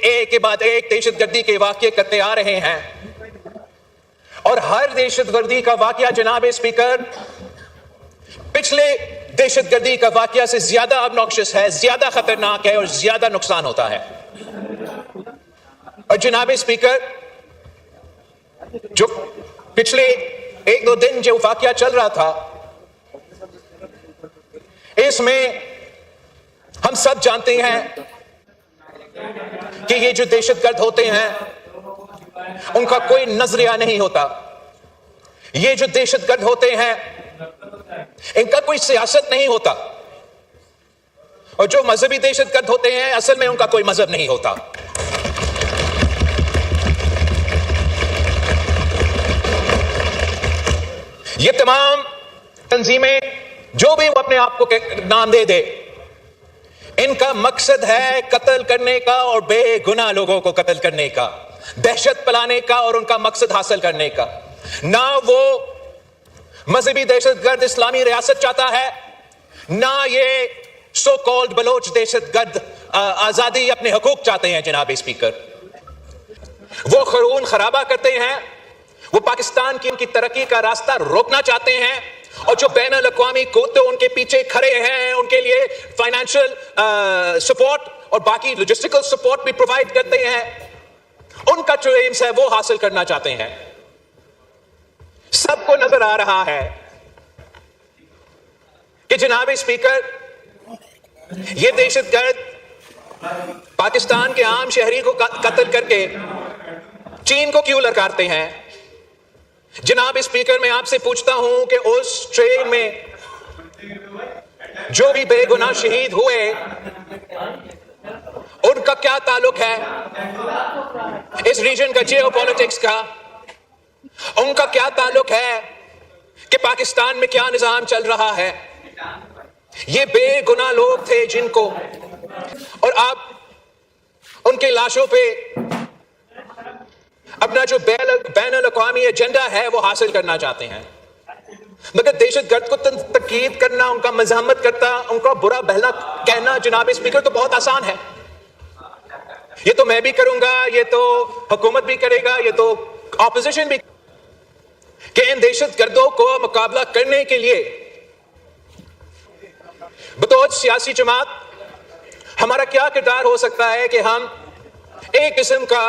ایک کے بعد ایک دہشت گردی کے واقعے کرتے آ رہے ہیں، اور ہر دہشت گردی کا واقعہ جناب اسپیکر پچھلے دہشت گردی کا واقعہ سے زیادہ obnoxious ہے، زیادہ خطرناک ہے اور زیادہ نقصان ہوتا ہے۔ اور جناب اسپیکر جو پچھلے ایک دو دن جو واقعہ چل رہا تھا، اس میں ہم سب جانتے ہیں کہ یہ جو دہشت گرد ہوتے ہیں ان کا کوئی نظریہ نہیں ہوتا، یہ جو دہشت گرد ہوتے ہیں ان کا کوئی سیاست نہیں ہوتا، اور جو مذہبی دہشت گرد ہوتے ہیں اصل میں ان کا کوئی مذہب نہیں ہوتا۔ یہ تمام تنظیمیں جو بھی وہ اپنے آپ کو نام دے دے، ان کا مقصد ہے قتل کرنے کا اور بے گناہ لوگوں کو قتل کرنے کا، دہشت پلانے کا اور ان کا مقصد حاصل کرنے کا۔ نہ وہ مذہبی دہشت گرد اسلامی ریاست چاہتا ہے، نہ یہ سو کالڈ بلوچ دہشت گرد آزادی اپنے حقوق چاہتے ہیں۔ جناب اسپیکر وہ خون خرابہ کرتے ہیں، وہ پاکستان کی ان کی ترقی کا راستہ روکنا چاہتے ہیں، اور جو بین الاقوامی قوتیں ان کے پیچھے کھڑے ہیں ان کے لیے فائنینشل سپورٹ اور باقی لوجسٹیکل سپورٹ بھی پرووائڈ کرتے ہیں، ان کا جو ایمز ہے وہ حاصل کرنا چاہتے ہیں۔ سب کو نظر آ رہا ہے کہ جناب اسپیکر یہ دہشت گرد پاکستان کے عام شہری کو قتل کر کے چین کو کیوں للکارتے ہیں۔ جناب اسپیکر میں آپ سے پوچھتا ہوں کہ اس ٹرین میں جو بھی بے گناہ شہید ہوئے ان کا کیا تعلق ہے اس ریجن کا، جیو پالیٹکس کا؟ ان کا کیا تعلق ہے کہ پاکستان میں کیا نظام چل رہا ہے؟ یہ بے گناہ لوگ تھے جن کو، اور آپ ان کے لاشوں پہ اپنا جو بین الاقوامی ایجنڈا ہے وہ حاصل کرنا چاہتے ہیں۔ مگر دہشت گرد کو تنقید کرنا، ان کا مزاحمت کرنا، ان کا برا بھلا کہنا جناب اسپیکر تو بہت آسان ہے۔ یہ تو میں بھی کروں گا، یہ تو حکومت بھی کرے گا، یہ تو اپوزیشن بھی، کہ ان دہشت گردوں کو مقابلہ کرنے کے لیے بطور سیاسی جماعت ہمارا کیا کردار ہو سکتا ہے کہ ہم ایک قسم کا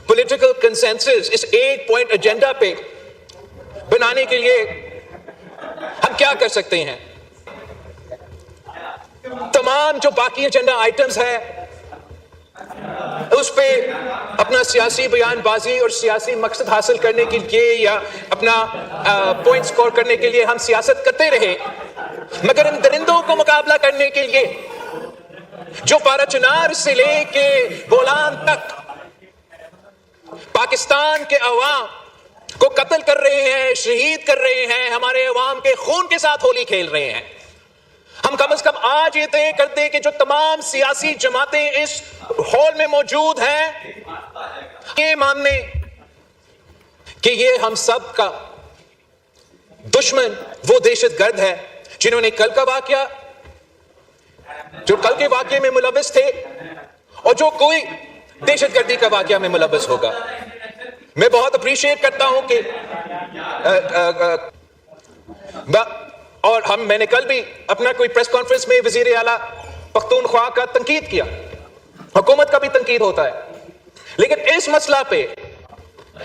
پولیٹیکل کنسنسس اس ایک پوائنٹ ایجنڈا پہ بنانے کے لیے ہم کیا کر سکتے ہیں۔ تمام جو باقی ایجنڈا آئٹمز ہے اس پہ اپنا سیاسی بیان بازی اور سیاسی مقصد حاصل کرنے کے لیے یا اپنا پوائنٹ سکور کرنے کے لیے ہم سیاست کرتے رہے، مگر ان درندوں کو مقابلہ کرنے کے لیے جو پارا چنار سے لے کے بولان تک پاکستان کے عوام کو قتل کر رہے ہیں، شہید کر رہے ہیں، ہمارے عوام کے خون کے ساتھ ہولی کھیل رہے ہیں، ہم کم از کم آج یہ طے کرتے کہ جو تمام سیاسی جماعتیں اس ہال میں موجود ہیں یہ ماننے کہ یہ ہم سب کا دشمن وہ دہشت گرد ہے جنہوں نے کل کا واقعہ، جو کل کے واقعے میں ملوث تھے اور جو کوئی دہشت گردی کا واقعہ میں ملوث ہوگا۔ میں بہت اپریشیٹ کرتا ہوں کہ اور میں نے کل بھی اپنا کوئی پریس کانفرنس میں وزیر اعلیٰ پختونخوا کا تنقید کیا، حکومت کا بھی تنقید ہوتا ہے، لیکن اس مسئلہ پہ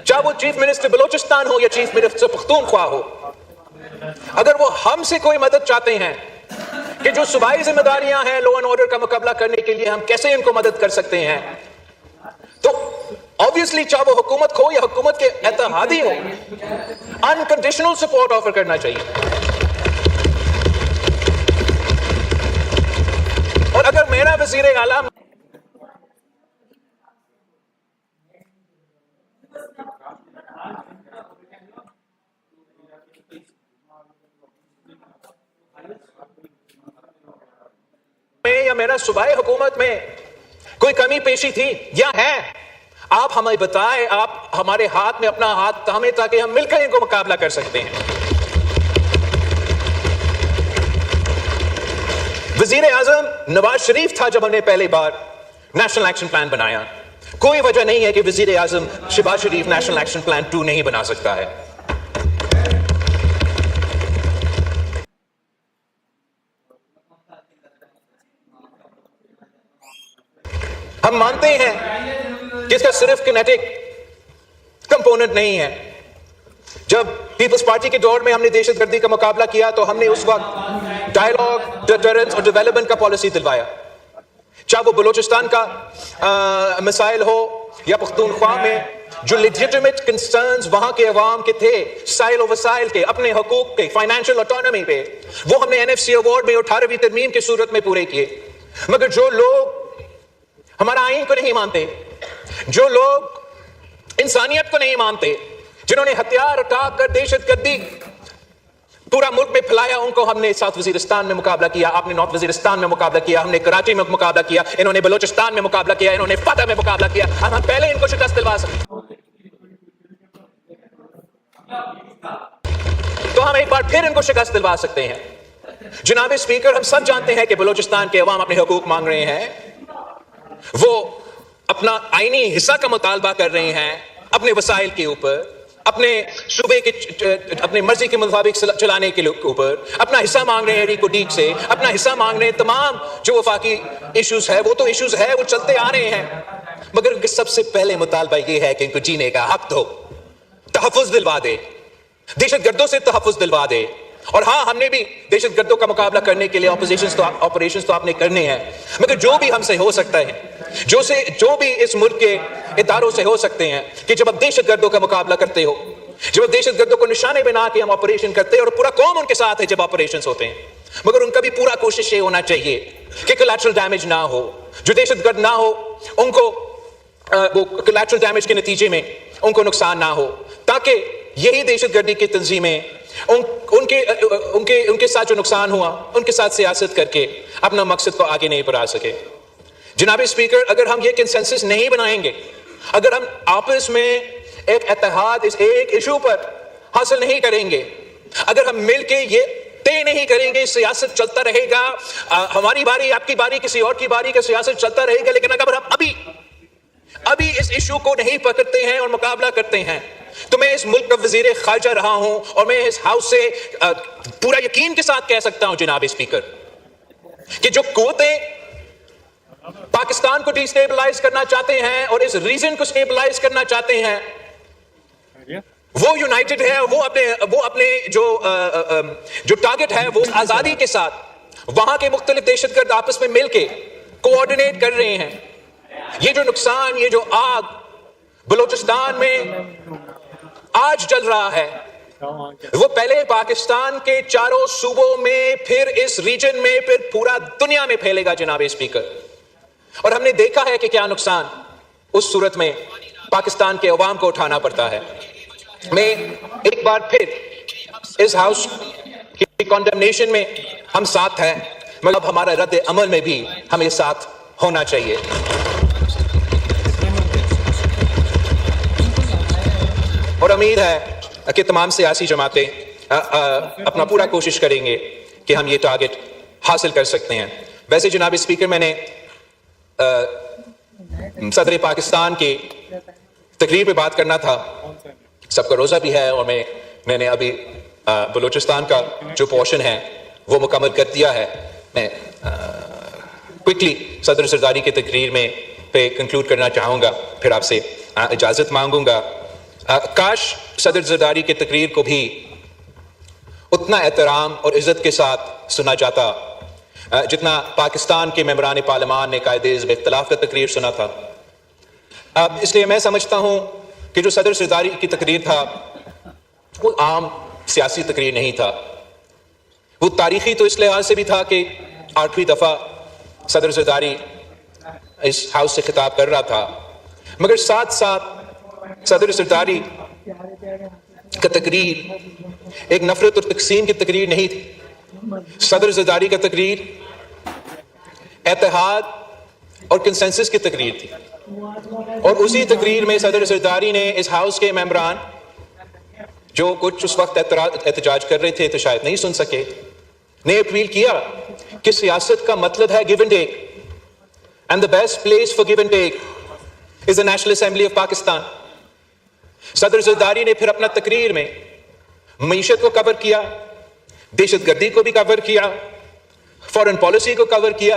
چاہے وہ چیف منسٹر بلوچستان ہو یا چیف منسٹر پختونخوا ہو، اگر وہ ہم سے کوئی مدد چاہتے ہیں کہ جو صوبائی ذمہ داریاں ہیں لا اینڈ آرڈر کا مقابلہ کرنے کے لیے ہم کیسے ان کو مدد کر سکتے ہیں، تو obviously چاہے وہ حکومت ہو یا حکومت کے اتحادی ہو، انکنڈیشنل سپورٹ آفر کرنا چاہیے۔ اور اگر میرا وزیر اعلیٰ یا میرا صوبائی حکومت میں کوئی کمی پیشی تھی یا ہے، آپ ہمیں بتائیں، آپ ہمارے ہاتھ میں اپنا ہاتھ تھامیں تاکہ ہم مل کر ان کو مقابلہ کر سکتے ہیں۔ وزیر اعظم نواز شریف تھا جب ہم نے پہلی بار نیشنل ایکشن پلان بنایا. کوئی وجہ نہیں ہے کہ وزیر اعظم شہباز شریف نیشنل ایکشن پلان 2 نہیں بنا سکتا ہے. ہم مانتے ہیں کہ اس کا صرف کینیٹک کمپوننٹ نہیں ہے. جب پیپلز پارٹی کے دور میں ہم نے دہشت گردی کا مقابلہ کیا تو ہم نے اس وقت ڈائیلاگ، ڈیٹرنس اور ڈیولپمنٹ کا پالیسی دلوایا. چاہے وہ بلوچستان کا مسائل ہو یا پختونخوا میں جو لیجیٹمیٹ کنسرنز وہاں کے عوام کے تھے، سائل و وسائل کے، اپنے حقوق کے، فائنینشیل آٹونومی پہ، وہ ہم نے NFC ایوارڈ میں 18ویں ترمیم کی صورت میں پورے کیے. مگر جو لوگ ہمارا آئین کو نہیں مانتے، جو لوگ انسانیت کو نہیں مانتے، جنہوں نے ہتھیار اٹھا کر دہشت گردی پورا ملک میں پھیلایا، ان کو ہم نے ساؤتھ وزیرستان میں مقابلہ کیا، آپ نے نارتھ وزیرستان میں مقابلہ کیا، ہم نے کراچی میں مقابلہ کیا، انہوں نے بلوچستان میں مقابلہ کیا، انہوں نے فتح میں مقابلہ کیا. ہم پہلے ان کو شکست دلوا سکتے تو ہم ایک بار پھر ان کو شکست دلوا سکتے ہیں. جناب اسپیکر، ہم سب جانتے ہیں کہ بلوچستان کے عوام اپنے حقوق مانگ رہے ہیں، وہ اپنا آئینی حصہ کا مطالبہ کر رہے ہیں اپنے وسائل کے اوپر، اپنے صوبے کے اپنے مرضی کے مطابق چلانے کے اوپر اپنا حصہ مانگ رہے ہیں. ریکو ڈیک سے اپنا حصہ مانگ رہے ہیں. تمام جو وفاقی ایشوز ہے وہ تو ایشوز ہے، وہ چلتے آ رہے ہیں، مگر ان کے سب سے پہلے مطالبہ یہ ہے کہ ان کو جینے کا حق دو، تحفظ دلوا دے، دہشت گردوں سے تحفظ دلوا دے. اور ہاں، ہم نے بھی دہشت گردوں کا مقابلہ کرنے کے لیے آپریشنز تو آپ نے کرنے ہیں، مگر جو بھی ہم سے ہو سکتا ہے، جو بھی اس ملک کے اداروں سے ہو سکتے ہیں، کہ جب آپ دہشت گردوں کا مقابلہ کرتے ہو، جب آپ دہشت گردوں کو نشانے بنا کے ہم آپریشن کرتے ہیں، اور پورا قوم ان کے ساتھ ہے جب آپریشنز ہوتے ہیں، مگر ان کا بھی پورا کوشش یہ ہونا چاہیے کہ کولیٹرل ڈیمیج نہ ہو. جو دہشت گرد نہ ہو ان کو وہ کولیٹرل ڈیمیج کے نتیجے میں ان کو نقصان نہ ہو، تاکہ یہی دہشت گردی کی تنظیمیں ان کے ساتھ جو نقصان ہوا ان کے ساتھ سیاست کر کے اپنا مقصد کو آگے نہیں بڑھا سکے. جناب اسپیکر، اگر ہم یہ کنسنسس نہیں بنائیں گے، اگر ہم آپس میں ایک اتحاد اس ایک ایشو پر حاصل نہیں کریں گے، اگر ہم مل کے یہ طے نہیں کریں گے، سیاست چلتا رہے گا، ہماری باری، آپ کی باری، کسی اور کی باری کا سیاست چلتا رہے گا. لیکن اگر ہم ابھی اس ایشو کو نہیں پکڑتے ہیں اور مقابلہ کرتے ہیں، تو میں اس ملک کا وزیر خارجہ رہا ہوں اور میں اس ہاؤس سے پورا یقین کے ساتھ کہہ سکتا ہوں جناب اسپیکر کہ جو قوتیں پاکستان کو ڈی سٹیبلائز کرنا چاہتے ہیں اور اس ریجن کو سٹیبلائز کرنا چاہتے ہیں، وہ یونائٹڈ ہے. وہ اپنے جو ٹارگٹ ہے وہ آزادی کے ساتھ وہاں کے مختلف دہشت گرد آپس میں مل کے کوآرڈینیٹ کر رہے ہیں. یہ جو نقصان، یہ جو آگ بلوچستان میں آج جل رہا ہے، وہ پہلے پاکستان کے چاروں صوبوں میں، پھر اس ریجن میں، پھر پورا دنیا میں پھیلے گا جناب اسپیکر. اور ہم نے دیکھا ہے کہ کیا نقصان اس صورت میں پاکستان کے عوام کو اٹھانا پڑتا ہے. میں ایک بار پھر اس ہاؤس کی کنڈمنیشن میں ہم ساتھ ہیں، مگر اب ہمارا رد عمل میں بھی ہمیں ساتھ ہونا چاہیے. اور امید ہے کہ تمام سیاسی جماعتیں اپنا پورا کوشش کریں گے کہ ہم یہ ٹارگٹ حاصل کر سکتے ہیں. ویسے جناب اسپیکر، میں نے صدر پاکستان کی تقریر پہ بات کرنا تھا. سب کا روزہ بھی ہے اور میں نے ابھی بلوچستان کا جو پورشن ہے وہ مکمل کر دیا ہے. میں کوئکلی صدر زرداری کی تقریر میں پہ کنکلوڈ کرنا چاہوں گا، پھر آپ سے اجازت مانگوں گا. کاش صدر زرداری کی تقریر کو بھی اتنا احترام اور عزت کے ساتھ سنا جاتا جتنا پاکستان کے ممبران پارلیمان نے قائد حزب اختلاف کا تقریر سنا تھا. اس لیے میں سمجھتا ہوں کہ جو صدر زرداری کی تقریر تھا وہ عام سیاسی تقریر نہیں تھا. وہ تاریخی تو اس لحاظ سے بھی تھا کہ 8ویں دفعہ صدر زرداری اس ہاؤس سے خطاب کر رہا تھا، مگر ساتھ ساتھ صدر زرداری کا تقریر ایک نفرت اور تقسیم کی تقریر نہیں تھی. صدر زرداری کا تقریر اتحاد اور کنسنسس کی تقریر تھی. اور اسی تقریر میں صدر زرداری نے اس ہاؤس کے ممبران جو کچھ اس وقت احتجاج کر رہے تھے تو شاید نہیں سن سکے، نے اپیل کیا کہ سیاست کا مطلب ہے give and take. And the best place for give and take is the National Assembly of Pakistan. صدر زرداری نے پھر اپنا تقریر میں معیشت کو کور کیا, دہشت گردی کو بھی کور کیا, فورن پالیسی کو کور کیا,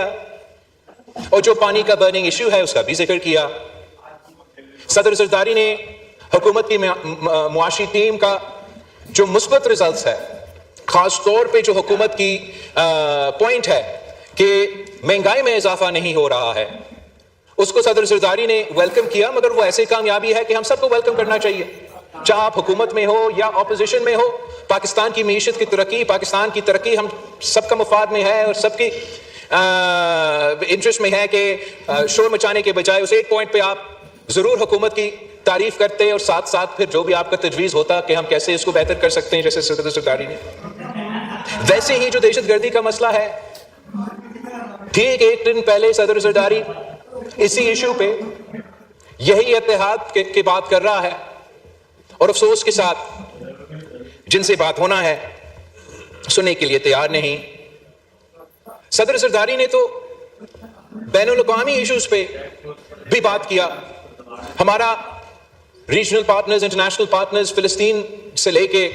اور جو پانی کا برننگ ایشو ہے اس کا بھی ذکر کیا. صدر زرداری نے حکومت کی معاشی ٹیم کا جو مثبت ریزلٹس ہے, خاص طور پہ جو حکومت کی پوائنٹ ہے کہ مہنگائی میں اضافہ نہیں ہو رہا ہے, اس کو صدر زرداری نے ویلکم کیا. مگر وہ ایسی کامیابی ہے کہ ہم سب کو ویلکم کرنا چاہیے, چاہے آپ حکومت میں ہو یا اپوزیشن میں ہو. پاکستان کی معیشت کی ترقی, پاکستان کی ترقی ہم سب کا مفاد میں ہے اور سب کی انٹرسٹ میں ہے کہ شور مچانے کے بجائے اس ایک پوائنٹ پہ آپ ضرور حکومت کی تعریف کرتے اور ساتھ ساتھ پھر جو بھی آپ کا تجویز ہوتا کہ ہم کیسے اس کو بہتر کر سکتے ہیں, جیسے صدر زرداری نے. ویسے ہی جو دہشت گردی کا مسئلہ ہے, ٹھیک ایک دن پہلے صدر زرداری اسی ایشو پہ یہی اتحاد کی بات کر رہا ہے, اور افسوس کے ساتھ جن سے بات ہونا ہے سننے کے لیے تیار نہیں. صدر زرداری نے تو بین الاقوامی ایشوز پہ بھی بات کیا. ہمارا ریجنل پارٹنرز, انٹرنیشنل پارٹنرز فلسطین سے لے کے